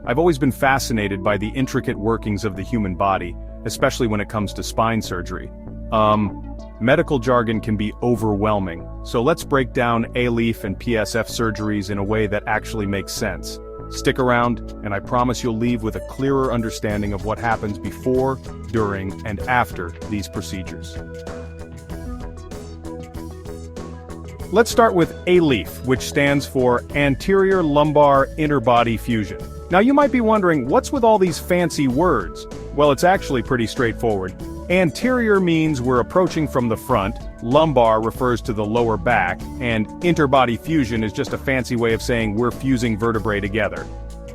I've always been fascinated by the intricate workings of the human body, especially when it comes to spine surgery. Medical jargon can be overwhelming, so let's break down ALIF and PSF surgeries in a way that actually makes sense. Stick around, and I promise you'll leave with a clearer understanding of what happens before, during, and after these procedures. Let's start with ALIF, which stands for Anterior Lumbar Interbody Fusion. Now you might be wondering, what's with all these fancy words? Well, it's actually pretty straightforward. Anterior means we're approaching from the front, lumbar refers to the lower back, and interbody fusion is just a fancy way of saying we're fusing vertebrae together.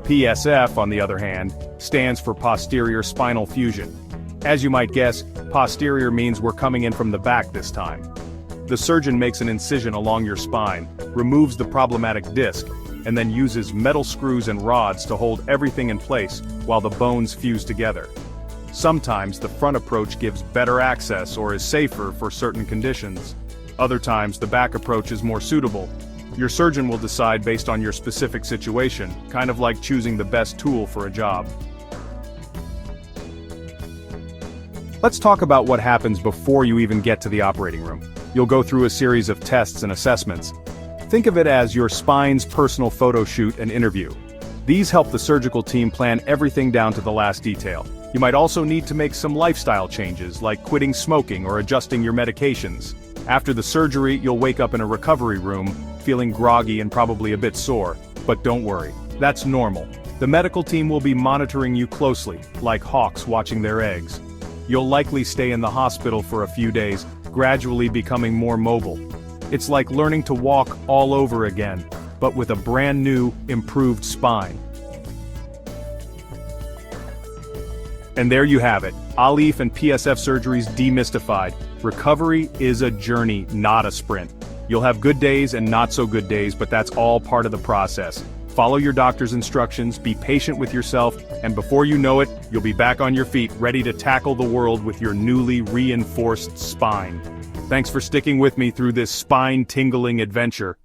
PSF, on the other hand, stands for posterior spinal fusion. As you might guess, posterior means we're coming in from the back this time. The surgeon makes an incision along your spine, removes the problematic disc, and then uses metal screws and rods to hold everything in place while the bones fuse together. Sometimes the front approach gives better access or is safer for certain conditions. Other times the back approach is more suitable. Your surgeon will decide based on your specific situation, kind of like choosing the best tool for a job. Let's talk about what happens before you even get to the operating room. You'll go through a series of tests and assessments. Think of it as your spine's personal photo shoot and interview. These help the surgical team plan everything down to the last detail. You might also need to make some lifestyle changes, like quitting smoking or adjusting your medications. After the surgery, you'll wake up in a recovery room, feeling groggy and probably a bit sore. But don't worry, that's normal. The medical team will be monitoring you closely, like hawks watching their eggs. You'll likely stay in the hospital for a few days, gradually becoming more mobile. It's like learning to walk all over again, but with a brand new, improved spine. And there you have it, ALIF and PSF surgeries demystified. Recovery is a journey, not a sprint. You'll have good days and not so good days, but that's all part of the process. Follow your doctor's instructions, be patient with yourself, and before you know it, you'll be back on your feet, ready to tackle the world with your newly reinforced spine. Thanks for sticking with me through this spine-tingling adventure.